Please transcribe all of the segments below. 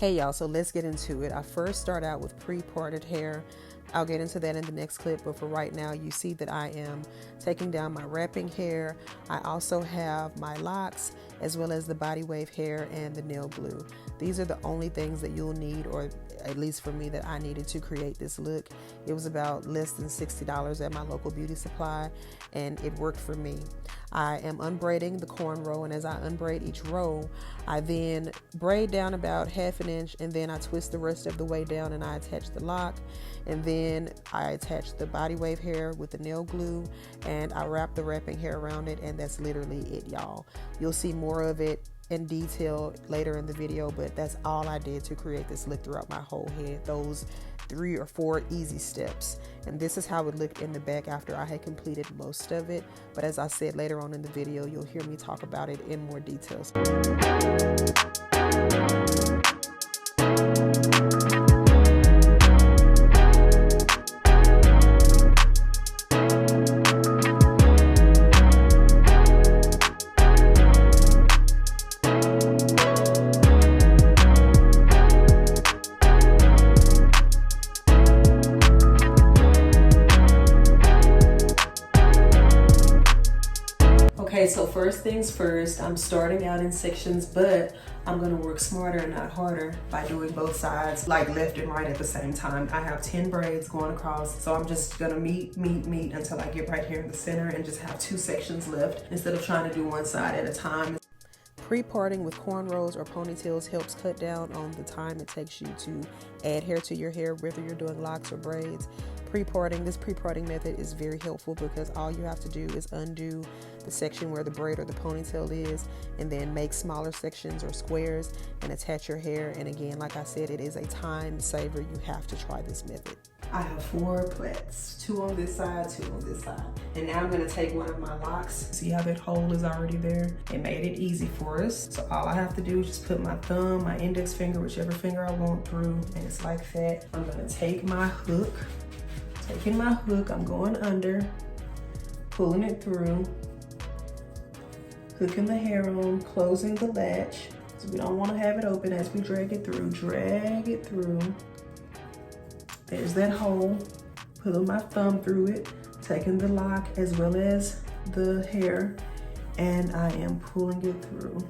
Hey y'all, so let's get into it. I first start out with pre-parted hair. I'll get into that in the next clip, but for right now, you see that I am taking down my wrapping hair. I also have my locks, as well as the body wave hair and the nail glue. These are the only things that you'll need, or at least for me, that I needed to create this look. It was about less than $60 at my local beauty supply, and it worked for me. I am unbraiding the cornrow, and as I unbraid each row, I then braid down about ½ an inch, and then I twist the rest of the way down and I attach the lock, and then I attach the body wave hair with the nail glue, and I wrap the wrapping hair around it, and that's literally it, y'all. You'll see more of it in detail later in the video, but that's all I did to create this look throughout my whole head. Those 3 or 4 easy steps. And this is how it looked in the back after I had completed most of it. But as I said later on in the video, you'll hear me talk about it in more details. Okay, so first things first, I'm starting out in sections, but I'm gonna work smarter and not harder by doing both sides, like left and right at the same time. I have 10 braids going across, so I'm just gonna meet until I get right here in the center and just have 2 sections left instead of trying to do one side at a time. Pre-parting with cornrows or ponytails helps cut down on the time it takes you to add hair to your hair, whether you're doing locks or braids. This pre-parting method is very helpful because all you have to do is undo the section where the braid or the ponytail is, and then make smaller sections or squares and attach your hair. And again, like I said, it is a time saver. You have to try this method. I have 4 plaits, 2 on this side, 2 on this side. And now I'm gonna take one of my locks. See how that hole is already there? It made it easy for us. So all I have to do is just put my thumb, my index finger, whichever finger I want through, and it's like that. I'm gonna take my hook. Taking my hook, I'm going under, pulling it through, hooking the hair on, closing the latch. So we don't want to have it open as we drag it through. Drag it through. There's that hole. Pulling my thumb through it, taking the lock as well as the hair, and I am pulling it through.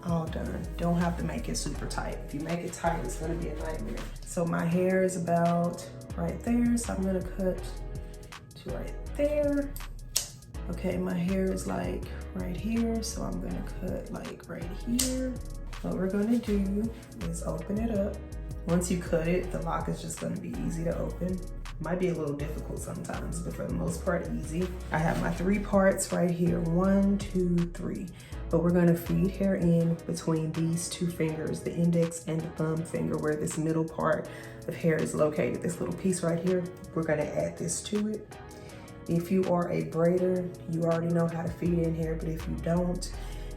All done. Don't have to make it super tight. If you make it tight, it's gonna be a nightmare. So my hair is about right there, so I'm gonna cut to right there. Okay, my hair is like right here, so I'm gonna cut like right here. What we're gonna do is open it up. Once you cut it, the lock is just gonna be easy to open. Might be a little difficult sometimes, but for the most part, easy. I have my 3 parts right here, 1, 2, 3. But we're gonna feed hair in between these 2 fingers, the index and the thumb finger, where this middle part of hair is located. This little piece right here, we're gonna add this to it. If you are a braider, you already know how to feed in hair, but if you don't,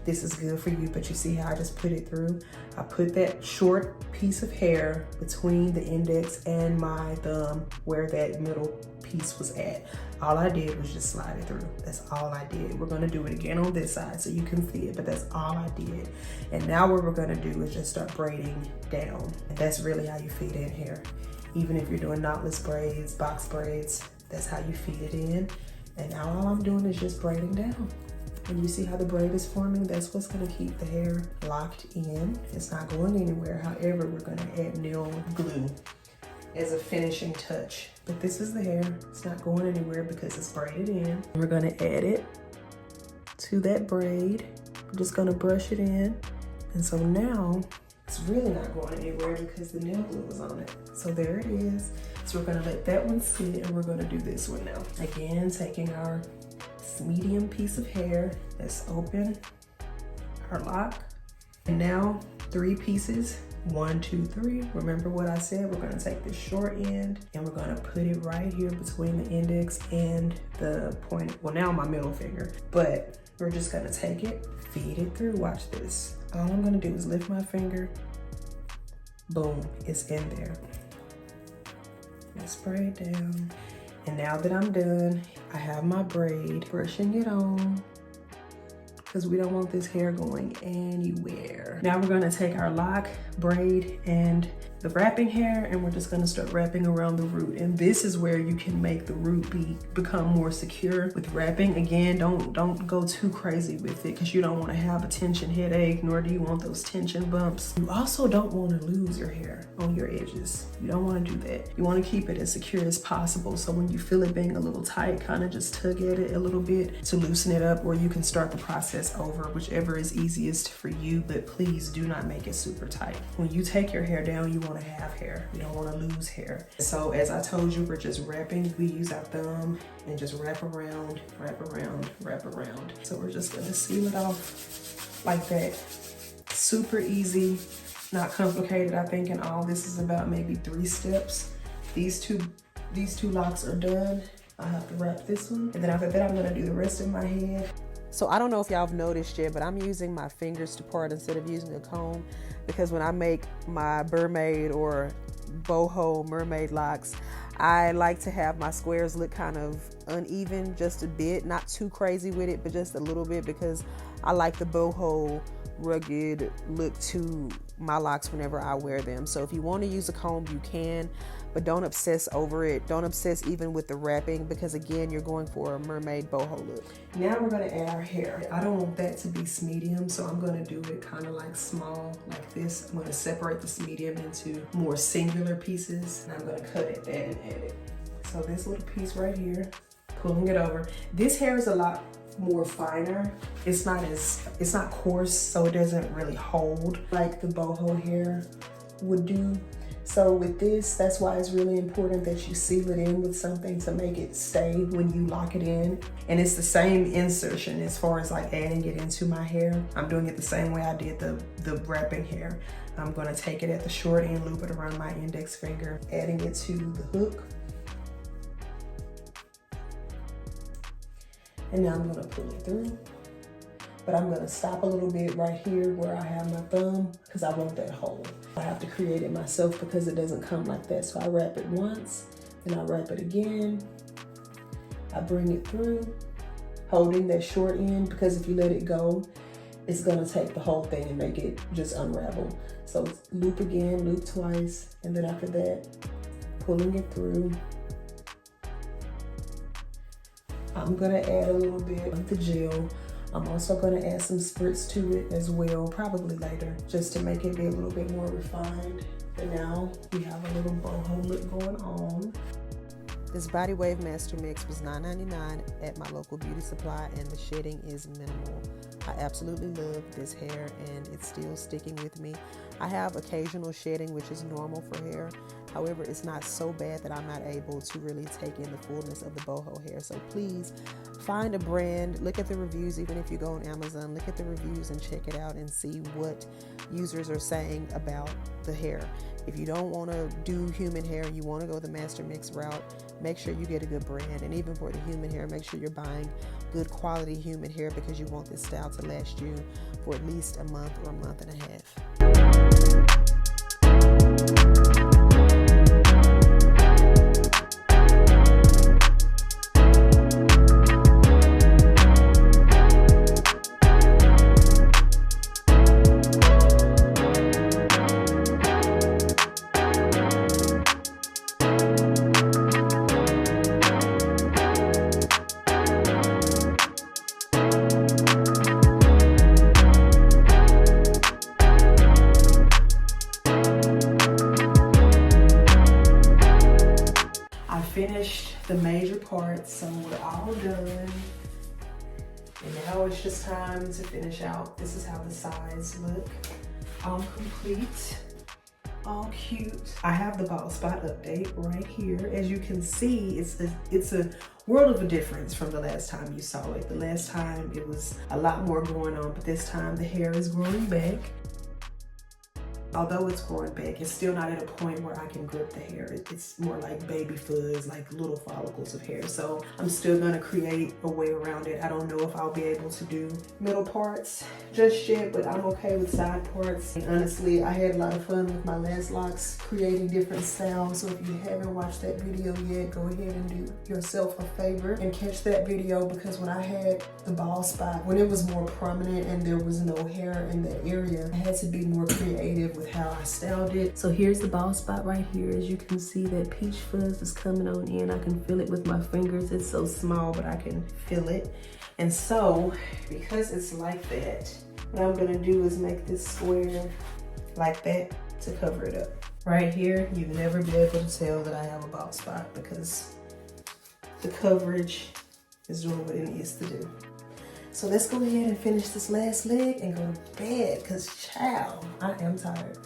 this is good for you. But you see how I just put it through? I put that short piece of hair between the index and my thumb where that middle piece was at. All I did was just slide it through. That's all I did. We're gonna do it again on this side so you can see it, but that's all I did. And now what we're gonna do is just start braiding down. And that's really how you feed in hair. Even if you're doing knotless braids, box braids, that's how you feed it in. And now all I'm doing is just braiding down. And you see how the braid is forming? That's what's gonna keep the hair locked in. It's not going anywhere. However, we're gonna add nail glue as a finishing touch. But this is the hair. It's not going anywhere because it's braided in. We're gonna add it to that braid. We're just gonna brush it in. And so now it's really not going anywhere because the nail glue was on it. So there it is. So we're gonna let that one sit and we're gonna do this one now. Again, taking our medium piece of hair that's open, our lock, and now 3 pieces, 1, 2, 3. Remember what I said? We're gonna take the short end and we're gonna put it right here between the index and the point, well now my middle finger, but we're just gonna take it, feed it through. Watch this. All I'm gonna do is lift my finger, boom, it's in there. Let's spray it down. And now that I'm done, I have my braid, brushing it on, because we don't want this hair going anywhere. Now we're gonna take our lock, braid, and the wrapping hair, and we're just gonna start wrapping around the root. And this is where you can make the root become more secure with wrapping. Again, don't go too crazy with it, because you don't want to have a tension headache, nor do you want those tension bumps. You also don't want to lose your hair on your edges. You don't want to do that. You want to keep it as secure as possible. So when you feel it being a little tight, kind of just tug at it a little bit to loosen it up, or you can start the process over, whichever is easiest for you, but please do not make it super tight. When you take your hair down, you want to have hair. You don't want to lose hair. So as I told you, we're just wrapping. We use our thumb and just wrap around, wrap around, wrap around. So we're just going to seal it off like that. Super easy, not complicated. I think in all this is about maybe 3 steps. These two locks are done. I have to wrap this one, and then after that I'm going to do the rest of my head. So I don't know if y'all have noticed yet, but I'm using my fingers to part instead of using a comb, because when I make my Mermaid or Boho mermaid locks, I like to have my squares look kind of uneven, just a bit, not too crazy with it, but just a little bit, because I like the boho rugged look to my locks whenever I wear them. So if you want to use a comb, you can, but don't obsess over it. Don't obsess even with the wrapping, because again, you're going for a mermaid boho look. Now we're going to add our hair. I don't want that to be medium, so I'm going to do it kind of like small, like this. I'm going to separate this medium into more singular pieces, and I'm going to cut it and add it. So this little piece right here, pulling it over. This hair is a lot more finer. It's not coarse, so it doesn't really hold like the boho hair would do. So with this, that's why it's really important that you seal it in with something to make it stay when you lock it in. And it's the same insertion as far as like adding it into my hair. I'm doing it the same way I did the wrapping hair. I'm gonna take it at the short end, loop it around my index finger, adding it to the hook. And now I'm gonna pull it through. But I'm gonna stop a little bit right here where I have my thumb, because I want that hole. I have to create it myself because it doesn't come like that. So I wrap it once, then I wrap it again. I bring it through, holding that short end, because if you let it go, it's gonna take the whole thing and make it just unravel. So loop again, loop twice, and then after that, pulling it through. I'm gonna add a little bit of the gel. I'm also gonna add some spritz to it as well, probably later, just to make it be a little bit more refined. But now we have a little boho look going on. This Body Wave Master Mix was $9.99 at my local beauty supply, and the shedding is minimal. I absolutely love this hair, and it's still sticking with me. I have occasional shedding, which is normal for hair. However, it's not so bad that I'm not able to really take in the fullness of the boho hair. So please find a brand, look at the reviews. Even if you go on Amazon, look at the reviews and check it out and see what users are saying about the hair. If you don't want to do human hair, you want to go the Master Mix route, make sure you get a good brand. And even for the human hair, make sure you're buying good quality human hair, because you want this style to last you for at least a month or a month and a half. Finished the major parts, so we're all done. And now it's just time to finish out. This is how the sides look. All complete, all cute. I have the bald spot update right here. As you can see, it's a world of a difference from the last time you saw it. The last time it was a lot more going on, but this time the hair is growing back. Although it's growing back, it's still not at a point where I can grip the hair. It's more like baby fuzz, like little follicles of hair. So I'm still gonna create a way around it. I don't know if I'll be able to do middle parts just yet, but I'm okay with side parts. And honestly, I had a lot of fun with my last locks, creating different styles. So if you haven't watched that video yet, go ahead and do yourself a favor and catch that video, because when I had the bald spot, when it was more prominent and there was no hair in that area, I had to be more creative with how I styled it. So here's the bald spot right here. As you can see, that peach fuzz is coming on in. I can feel it with my fingers. It's so small, but I can feel it. And so, because it's like that, what I'm gonna do is make this square like that to cover it up. Right here, you'll never be able to tell that I have a bald spot because the coverage is doing what it needs to do. So let's go ahead and finish this last leg and go to bed, because child, I am tired.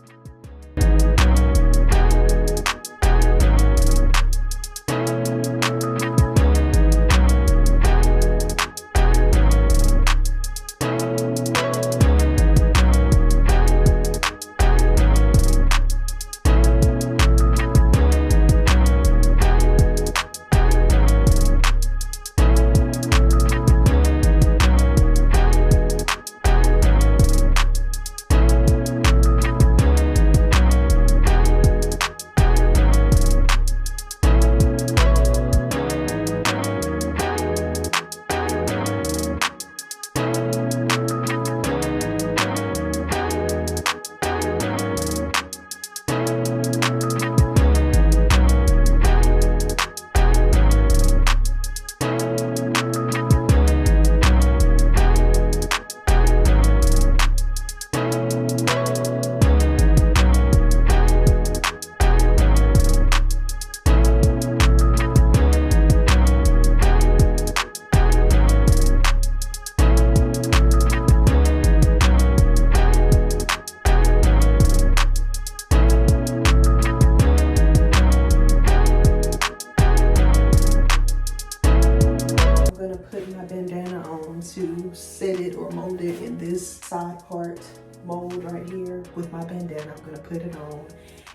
Set it or mold it in this side part mold right here with my bandana. I'm gonna put it on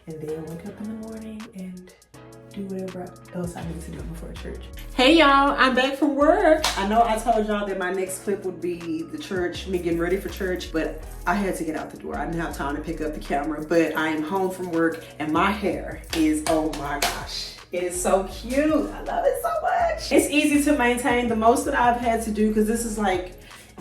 and then wake up in the morning and do whatever else I need to do before church. Hey y'all, I'm back from work. I know I told y'all that my next clip would be the church, me getting ready for church, but I had to get out the door. I didn't have time to pick up the camera, but I am home from work and my hair is, oh my gosh. It is so cute. I love it so much. It's easy to maintain. The most that I've had to do, because this is like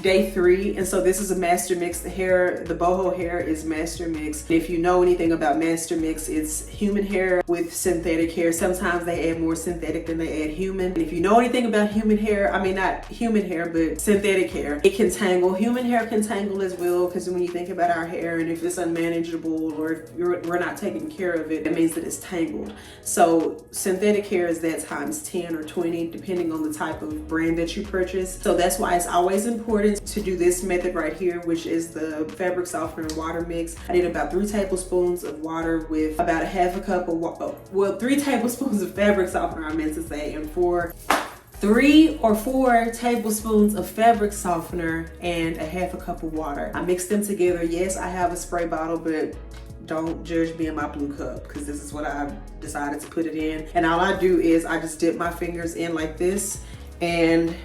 day 3, and so this is a master mix. The hair, the boho hair is master mix. If you know anything about master mix, it's human hair with synthetic hair. Sometimes they add more synthetic than they add human. And if you know anything about human hair, I mean not human hair, but synthetic hair, it can tangle. Human hair can tangle as well, because when you think about our hair and if it's unmanageable or if we're not taking care of it, it means that it's tangled. So synthetic hair is that times 10 or 20 depending on the type of brand that you purchase. So that's why it's always important to do this method right here, which is the fabric softener and water mix. I did about 3 tablespoons of water with about a half a cup of 3 tablespoons of fabric softener, I meant to say, and 3 or 4 tablespoons of fabric softener and a half a cup of water. I mixed them together. Yes, I have a spray bottle, but don't judge me in my blue cup, because this is what I decided to put it in. And all I do is I just dip my fingers in like this and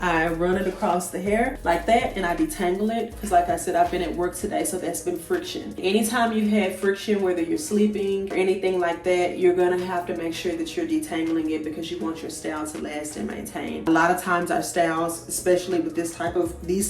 I run it across the hair like that, and I detangle it, because like I said, I've been at work today, so that's been friction. Anytime you've had friction, whether you're sleeping or anything like that, you're gonna have to make sure that you're detangling it, because you want your style to last and maintain. A lot of times our styles, especially with these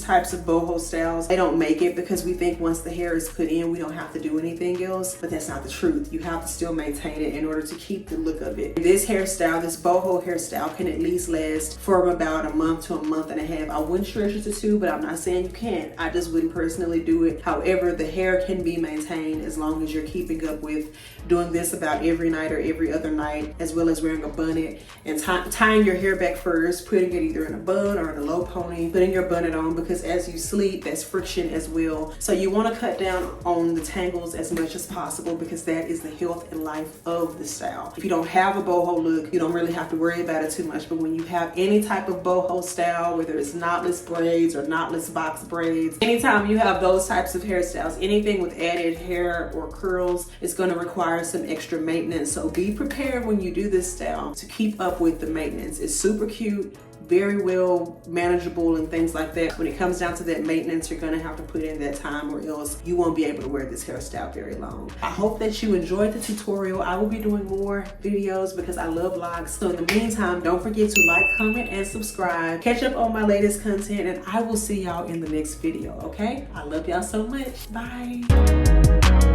types of boho styles, they don't make it, because we think once the hair is put in, we don't have to do anything else, but that's not the truth. You have to still maintain it in order to keep the look of it. This hairstyle, this boho hairstyle, can at least last for about a month to a month and a half. I wouldn't stretch it to 2, but I'm not saying you can't. I just wouldn't personally do it. However, the hair can be maintained as long as you're keeping up with doing this about every night or every other night, as well as wearing a bonnet and tying your hair back first, putting it either in a bun or in a low pony, putting your bonnet on, because as you sleep, that's friction as well. So you want to cut down on the tangles as much as possible, because that is the health and life of the style. If you don't have a boho look, you don't really have to worry about it too much, but when you have any type of boho style, hairstyle, whether it's knotless braids or knotless box braids. Anytime you have those types of hairstyles, anything with added hair or curls is going to require some extra maintenance. So be prepared when you do this style to keep up with the maintenance. It's super cute, very well manageable and things like that. When it comes down to that maintenance, you're gonna have to put in that time or else you won't be able to wear this hairstyle very long. I hope that you enjoyed the tutorial. I will be doing more videos because I love vlogs. So in the meantime, don't forget to like, comment, and subscribe. Catch up on my latest content and I will see y'all in the next video, okay? I love y'all so much. Bye.